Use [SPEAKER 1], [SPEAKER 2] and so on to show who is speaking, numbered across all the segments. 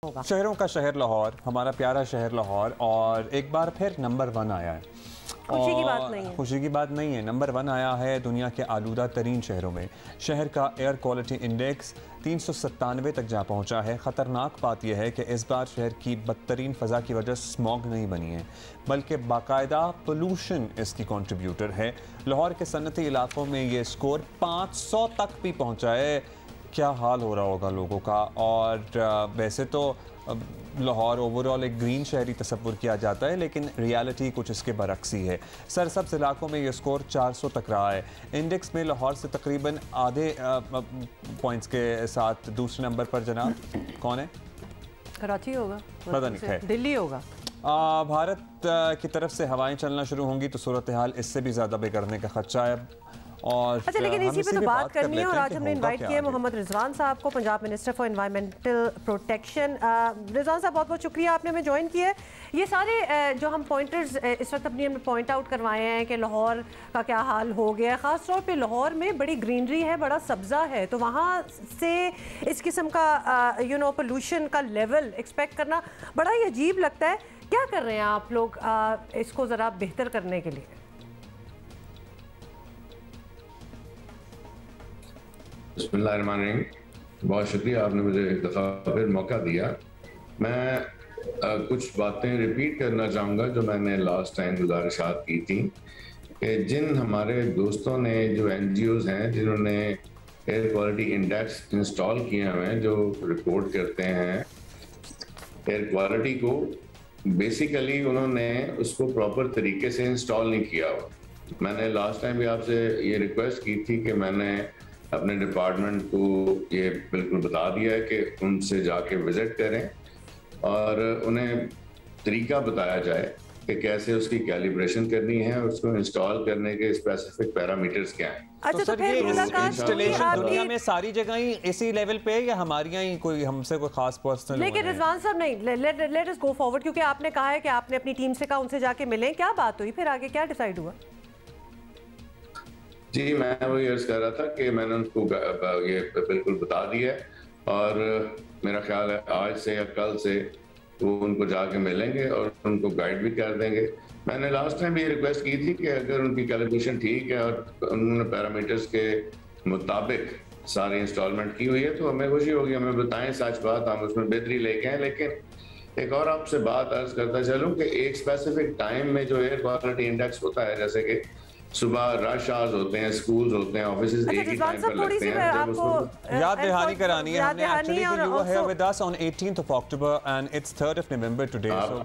[SPEAKER 1] होगा।
[SPEAKER 2] शहरों का शहर लाहौर, हमारा प्यारा शहर लाहौर, और एक बार फिर नंबर 1 आया है।
[SPEAKER 1] खुशी की बात नहीं है,
[SPEAKER 2] खुशी की बात नहीं है, नंबर 1 आया है दुनिया के आलूदा तरीन शहरों में। शहर का एयर क्वालिटी इंडेक्स 397 तक जा पहुंचा है। ख़तरनाक बात यह है कि इस बार शहर की बदतरीन फ़ज़ा की वजह स्मॉग नहीं बनी है, बल्कि बाकायदा पोल्यूशन इसकी कंट्रीब्यूटर है। लाहौर के सन्नती इलाकों में ये स्कोर 500 तक भी पहुंचा है। क्या हाल हो रहा होगा लोगों का। और वैसे तो लाहौर ओवरऑल एक ग्रीन शहरी तस्वुर किया जाता है, लेकिन रियलिटी कुछ इसके बरक्स ही है। सरसब्ज इलाकों में ये स्कोर 400 तक रहा है। इंडेक्स में लाहौर से तकरीबन आधे पॉइंट्स के साथ दूसरे नंबर पर जनाब कौन है?
[SPEAKER 1] कराची होगा,
[SPEAKER 2] पता नहीं, खैर
[SPEAKER 1] दिल्ली होगा।
[SPEAKER 2] भारत की तरफ से हवाएं चलना शुरू होंगी तो सूरत हाल इससे भी ज़्यादा बिगड़ने का खदशा है। और
[SPEAKER 1] अच्छा, लेकिन इसी पे तो बात करनी है, और आज हमने इनवाइट किया है मोहम्मद रिजवान साहब को, Punjab minister for environmental protection. Rizwan साहब, बहुत बहुत शुक्रिया आपने हमें ज्वाइन किया है। ये सारे जो हम पॉइंटर्स इस वक्त अपनी हमने पॉइंट आउट करवाए हैं कि लाहौर का क्या हाल हो गया है, ख़ास तौर पे लाहौर में बड़ी ग्रीनरी है, बड़ा सब्ज़ा है, तो वहाँ से इस किस्म का पोल्यूशन का लेवल एक्सपेक्ट करना बड़ा ही अजीब लगता है। क्या कर रहे हैं आप लोग इसको ज़रा बेहतर करने के लिए?
[SPEAKER 3] बिस्मिल्लाहिर्रहमानिर्रहीम, बहुत शुक्रिया, आपने मुझे एक दफ़ा फिर मौका दिया। मैं कुछ बातें रिपीट करना चाहूँगा जो मैंने लास्ट टाइम गुजारिशात की थी कि जिन हमारे दोस्तों ने, जो NGOs हैं जिन्होंने एयर क्वालिटी इंडेक्स इंस्टॉल किए हुए हैं, जो रिपोर्ट करते हैं एयर क्वालिटी को, बेसिकली उन्होंने उसको प्रॉपर तरीके से इंस्टॉल नहीं किया हुआ। मैंने लास्ट टाइम भी आपसे ये रिक्वेस्ट की थी कि मैंने अपने डिपार्टमेंट को ये बिल्कुल बता दिया है कि उनसे जाके विज़िट करें और उन्हें तरीका बताया जाए कि कैसे उसकी कैलिब्रेशन करनी है और उसको इंस्टॉल करने के स्पेसिफिक पैरामीटर्स क्या हैं।
[SPEAKER 1] अच्छा, तो फिर
[SPEAKER 2] इंस्टॉलेशन दुनिया में सारी जगह ही इसी लेवल पे है या हमारे यहाँ ही कोई हमसे कोई खास पर्सनल?
[SPEAKER 1] लेकिन रिजवान साहब नहीं, लेट अस गो फॉरवर्ड, क्योंकि आपने कहा है कि आपने अपनी टीम से कहा उनसे जाके मिलें। क्या बात हुई फिर, आगे क्या डिसाइड हुआ?
[SPEAKER 3] जी, मैं वही अर्ज कर रहा था कि मैंने उनको ये बिल्कुल बता दिया है और मेरा ख्याल है आज से या कल से वो उनको जाके मिलेंगे और उनको गाइड भी कर देंगे। मैंने लास्ट टाइम भी ये रिक्वेस्ट की थी कि अगर उनकी कैलिब्रेशन ठीक है और उन्होंने पैरामीटर्स के मुताबिक सारी इंस्टॉलमेंट की हुई है तो हमें खुशी होगी, हमें बताएं सच बात, हम उसमें बेहतरी लेके आए। लेकिन एक और आपसे बात अर्ज करता चलूँ कि एक स्पेसिफिक टाइम में जो एयर क्वालिटी इंडेक्स होता है, जैसे कि सुबह रश आवर्स होते हैं, स्कूल्स होते हैं, ऑफिसेज एक ही टाइम पर लगते हैं, जब उसको
[SPEAKER 2] याद दहानी करानी है हमने एक्चुअली कि you were here with us on 18th of October and it's 3rd of November today, so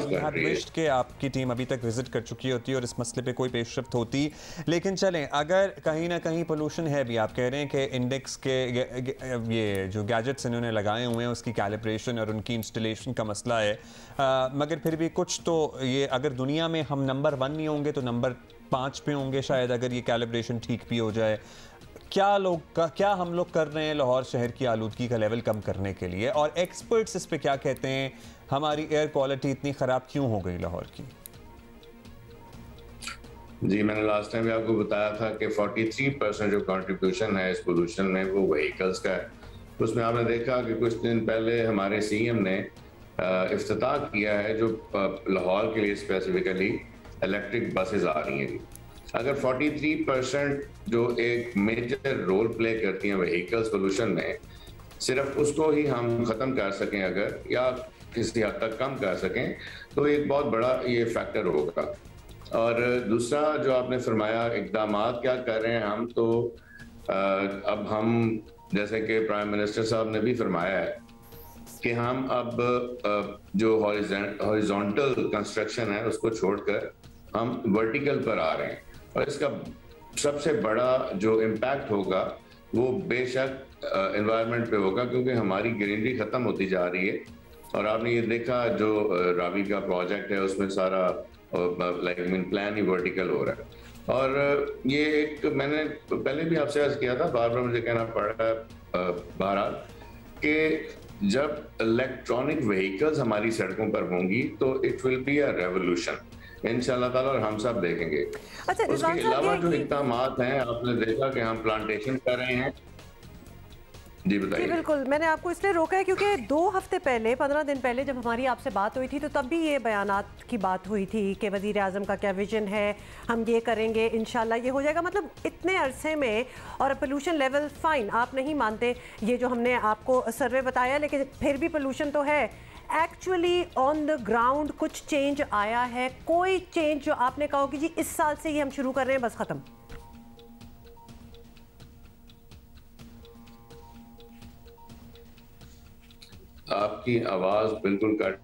[SPEAKER 2] we had wished कि आपकी टीम अभी तक विजिट कर चुकी होती और इस मसले पे कोई पेशरफ्त होती। लेकिन चलें, अगर कहीं ना कहीं पोल्यूशन है भी, आप कह रहे हैं कि इंडेक्स के ये जो गैजेट्स इन्होंने लगाए हुए हैं उसकी कैलिब्रेशन और उनकी इंस्टॉलेशन का मसला है, मगर फिर भी कुछ तो ये, अगर दुनिया में हम नंबर 1 नहीं होंगे तो नंबर 5 पे होंगे शायद, अगर ये कैलिब्रेशन ठीक भी हो जाए। क्या हम लोग कर रहे हैं लाहौर शहर की आलूदगी का लेवल कम करने के लिए, और एक्सपर्ट्स इस पे क्या कहते हैं? हमारी एयर क्वालिटी इतनी ख़राब क्यों हो गई लाहौर की?
[SPEAKER 3] जी, मैंने लास्ट टाइम भी आपको बताया था कि 43% जो कंट्रीब्यूशन है इस पोल्यूशन में वो व्हीकल्स का है। उसमें आपने देखा कि कुछ दिन पहले हमारे CM ने इफ्तिताह किया है जो लाहौर के लिए स्पेसिफिकली इलेक्ट्रिक बसेस आ रही हैं। अगर 43% जो एक मेजर रोल प्ले करती हैं व्हीकल्स पोल्यूशन में, सिर्फ उसको ही हम ख़त्म कर सकें अगर, या किसी हद तक कम कर सकें, तो एक बहुत बड़ा ये फैक्टर होगा। और दूसरा जो आपने फरमाया इक़दामात क्या कर रहे हैं हम, तो अब हम जैसे कि प्राइम मिनिस्टर साहब ने भी फरमाया है कि हम अब जो हॉरिजॉन्टल कंस्ट्रक्शन है उसको छोड़कर हम वर्टिकल पर आ रहे हैं, और इसका सबसे बड़ा जो इम्पैक्ट होगा वो बेशक एनवायरनमेंट पे होगा, क्योंकि हमारी ग्रीनरी ख़त्म होती जा रही है। और आपने ये देखा जो रावी का प्रोजेक्ट है उसमें सारा प्लान ही वर्टिकल हो रहा है। और ये एक मैंने पहले भी आपसे अर्ज किया था, बार बार मुझे कहना पड़ रहा है बहरहाल, कि जब इलेक्ट्रॉनिक व्हीकल्स हमारी सड़कों पर होंगी तो it will be a revolution इंशाल्लाह ताला, और हम सब देखेंगे।
[SPEAKER 1] अच्छा,
[SPEAKER 3] उसके अलावा जो इक़दामात हैं, आपने देखा कि हम प्लांटेशन कर रहे हैं। जी बताइए।
[SPEAKER 1] जी बिल्कुल, मैंने आपको इसलिए रोका है क्योंकि 2 हफ्ते पहले, 15 दिन पहले जब हमारी आपसे बात हुई थी तो तब भी ये बयानात की बात हुई थी कि वज़ीर आज़म का क्या विजन है, हम ये करेंगे, इंशाल्लाह ये हो जाएगा। मतलब इतने अरसे में, और पोल्यूशन लेवल फाइन, आप नहीं मानते ये जो हमने आपको सर्वे बताया, लेकिन फिर भी पोल्यूशन तो है। एक्चुअली ऑन द ग्राउंड कुछ चेंज आया है? कोई चेंज जो आपने कहा कि जी इस साल से ही हम शुरू कर रहे हैं, बस ख़त्म?
[SPEAKER 3] आपकी आवाज बिल्कुल कट।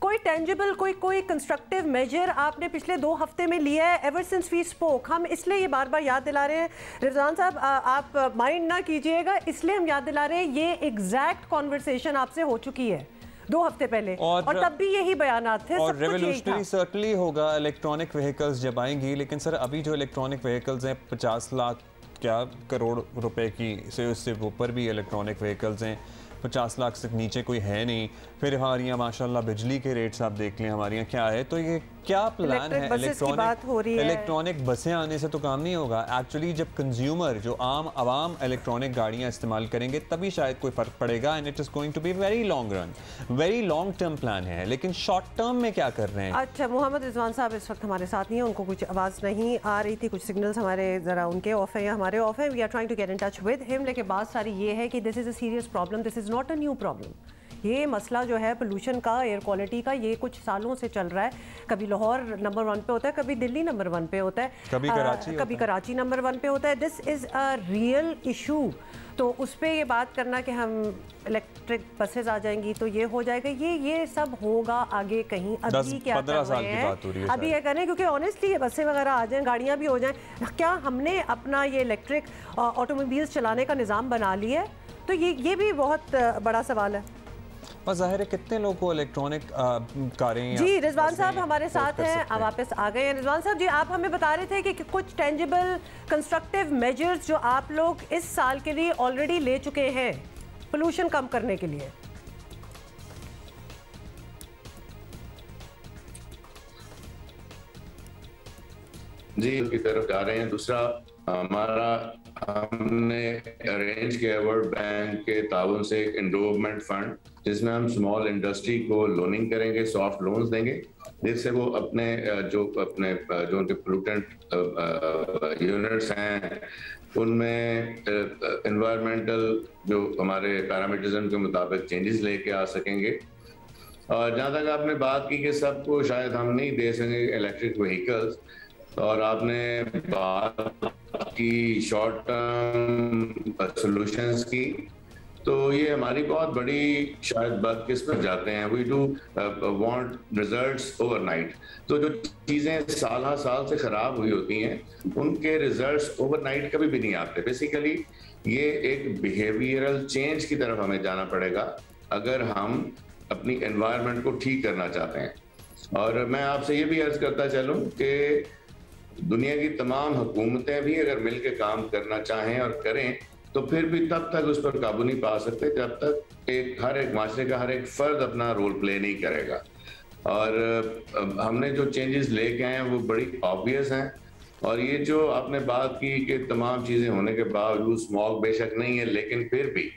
[SPEAKER 1] कोई टेंजिबल, कोई कंस्ट्रक्टिव मेजर आपने पिछले 2 हफ्ते में लिया है? एवर सिंस वी स्पोक, हम इसलिए ये बार बार याद दिला रहे हैं, रिजवान साहब आप माइंड ना कीजिएगा, इसलिए हम याद दिला रहे हैं, ये एग्जैक्ट कॉन्वर्सेशन आपसे हो चुकी है 2 हफ्ते पहले, और तब भी यही बयानात थे।
[SPEAKER 2] और रेवोल्यूशनरी सर्टनली होगा इलेक्ट्रॉनिक व्हीकल्स जब आएंगी, लेकिन सर अभी जो इलेक्ट्रॉनिक व्हीकल्स हैं 50 लाख क्या करोड़ रुपए की से उससे ऊपर भी इलेक्ट्रॉनिक व्हीकल्स हैं, 50 लाख से नीचे कोई है नहीं। फिर हमारे यहाँ माशाल्लाह बिजली के रेट्स आप देख लें हमारे यहाँ क्या है। तो ये क्या प्लान है? इलेक्ट्रॉनिक बसें आने से तो काम नहीं होगा। एक्चुअली जब कंज्यूमर, जो आम आवाम इलेक्ट्रॉनिक गाड़ियाँ इस्तेमाल करेंगे तभी शायद कोई फ़र्क पड़ेगा। And it is going to be very long run, very long term plan है। लेकिन शॉर्ट टर्म में क्या कर रहे हैं?
[SPEAKER 1] अच्छा, मोहम्मद रिजवान साहब इस वक्त हमारे साथ नहीं है, उनको कुछ आवाज़ नहीं आ रही थी, कुछ सिग्नल्स हमारे ज़रा उनके ऑफ है या हमारे ऑफ है। We are trying to get in touch with him, लेकिन बात सारी ये है कि this is a serious problem, this is not a new problem. ये मसला जो है पोल्यूशन का, एयर क्वालिटी का, ये कुछ सालों से चल रहा है। कभी लाहौर नंबर 1 पे होता है, कभी दिल्ली नंबर 1 पे होता है, कभी कराची नंबर 1 पे होता है। This is a real issue. तो उस पर ये बात करना कि हम इलेक्ट्रिक बसेस आ जाएंगी तो ये हो जाएगा, ये सब होगा आगे कहीं। अभी क्या कर रहे हैं, अभी ये करें, क्योंकि ऑनेस्टली ये बसें वगैरह आ जाएं, गाड़ियाँ भी हो जाएं, क्या हमने अपना ये इलेक्ट्रिक ऑटोमोबाइल्स चलाने का निज़ाम बना लिया है? तो ये भी बहुत बड़ा सवाल है।
[SPEAKER 2] और ज़ाहिर है कितने लोगों को इलेक्ट्रॉनिक कारें।
[SPEAKER 1] जी रिजवान साहब हमारे साथ हैं, आप वापस आ गए हैं। रिजवान साहब जी, आप हमें बता रहे थे कि कुछ टेंजिबल कंस्ट्रक्टिव मेजर्स जो आप लोग इस साल के लिए ऑलरेडी ले चुके हैं पोल्यूशन कम करने के लिए।
[SPEAKER 3] जी की तरफ जा रहे हैं। दूसरा हमारा, हमने अरेंज किया वर्ल्ड बैंक के ताउन से एक एंडोवमेंट फंड, जिसमें हम स्मॉल इंडस्ट्री को लोनिंग करेंगे, सॉफ्ट लोन्स देंगे, जिससे वो अपने जो उनके पोल्यूटेंट यूनिट्स हैं उनमें एनवायरमेंटल जो हमारे पैरामीटर्स के मुताबिक चेंजेस लेके आ सकेंगे। और जहाँ तक आपने बात की कि सबको शायद हम नहीं दे सकेंगे इलेक्ट्रिक व्हीकल्स, और आपने बात की शॉर्ट टर्म सॉल्यूशंस की, तो ये हमारी बहुत बड़ी शायद बदकिस्मत जाते हैं। We do want results overnight. तो जो चीज़ें साल से ख़राब हुई होती हैं उनके रिजल्ट्स ओवरनाइट कभी भी नहीं आते। बेसिकली ये एक बिहेवियरल चेंज की तरफ हमें जाना पड़ेगा अगर हम अपनी एनवायरनमेंट को ठीक करना चाहते हैं। और मैं आपसे ये भी अर्ज करता चलूँ कि दुनिया की तमाम हुकूमतें भी अगर मिल के काम करना चाहें और करें तो फिर भी तब तक उस पर काबू नहीं पा सकते जब तक हर एक माशरे का हर एक फर्द अपना रोल प्ले नहीं करेगा। और हमने जो चेंजेस लेके आए हैं वो बड़ी ऑब्वियस हैं। और ये जो आपने बात की कि तमाम चीज़ें होने के बावजूद स्मॉग बेशक नहीं है, लेकिन फिर भी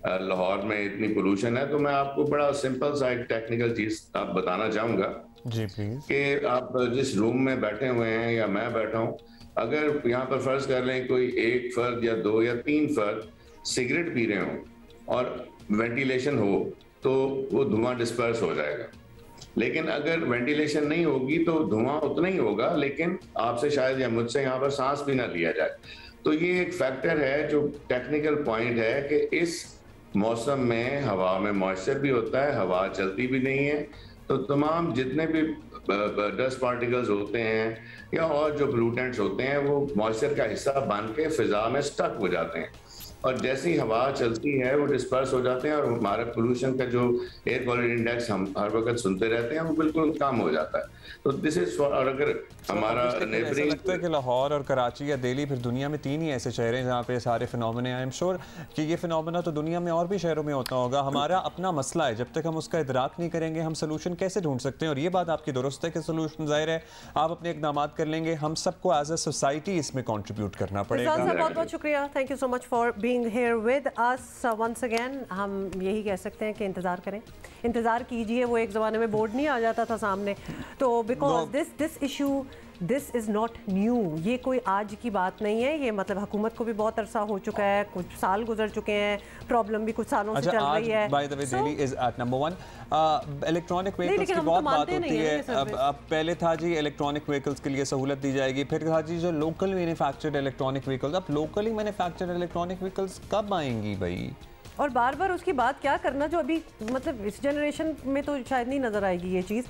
[SPEAKER 3] लाहौर में इतनी पोल्यूशन है, तो मैं आपको बड़ा सिंपल सा एक टेक्निकल चीज़ आप बताना चाहूँगा
[SPEAKER 2] जी प्लीज।
[SPEAKER 3] कि आप जिस रूम में बैठे हुए हैं या मैं बैठा हूँ, अगर यहाँ पर फर्ज कर लें कोई एक फर्द या 2 या 3 फर्द सिगरेट पी रहे हो और वेंटिलेशन हो तो वो धुआं डिस्पर्स हो जाएगा। लेकिन अगर वेंटिलेशन नहीं होगी तो धुआं उतना ही होगा, लेकिन आपसे शायद या मुझसे यहाँ पर सांस भी ना लिया जाए। तो ये एक फैक्टर है जो टेक्निकल पॉइंट है कि इस मौसम में हवा में मॉइस्चर भी होता है, हवा चलती भी नहीं है, तो तमाम जितने भी डस्ट पार्टिकल्स होते हैं या और जो पोल्यूटेंट्स होते हैं वो मॉइस्चर का हिस्सा बन के फिजा में स्टक हो जाते हैं, और जैसी हवा चलती है वो डिस्पर्स हो जाते हैं, और हमारा पोल्यूशन का जो एयर क्वालिटी इंडेक्स हम हर वक्त सुनते रहते हैं वो बिल्कुल कम हो जाता है। तो दिस इज फॉर, और अगर हमारा
[SPEAKER 2] नेबरिंग लगता है कि लाहौर और कराची या दिल्ली, फिर दुनिया में 3 ही ऐसे शहर हैं जहाँ पे सारे फिनोमेना, आई एम श्योर कि ये फिनोमेना तो दुनिया में और भी शहरों में होता होगा। हमारा अपना मसला है, जब तक हम उसका इदराक नहीं करेंगे हम सोल्यूशन कैसे ढूंढ सकते हैं? और ये बात आपकी दुरुस्त है कि सोल्यूशन जाहिर है आप अपने इकदाम कर लेंगे, हम सबको एज अ सोसाइटी इसमें कॉन्ट्रीब्यूट करना पड़ेगा।
[SPEAKER 1] बहुत बहुत शुक्रिया, thank you so much for being being here with us once again. हम यही कह सकते हैं कि इंतज़ार करें, इंतज़ार कीजिए. वो एक ज़माने में बोर्ड नहीं आ जाता था सामने, तो because this issue this is not new. ये कोई आज की बात नहीं है. ये मतलब हुकूमत को भी बहुत अरसा हो चुका है, कुछ साल गुजर चुके हैं, प्रॉब्लम भी कुछ सालों से चल रही है.
[SPEAKER 2] By the way Delhi is at number 1. Electronic vehicles की बहुत बात होती है. अब पहले था जी इलेक्ट्रॉनिक व्हीकल्स के लिए सहूलत दी जाएगी, फिर था जी जो लोकल मैन्युफैक्चर्ड इलेक्ट्रॉनिक व्हीकल्स. अब लोकली मैन्युफैक्चर्ड इलेक्ट्रॉनिक व्हीकल्स कब आएंगी भाई?
[SPEAKER 1] और बार बार उसकी बात क्या करना, जो अभी मतलब इस जनरेशन में तो शायद नहीं नज़र आएगी ये चीज़.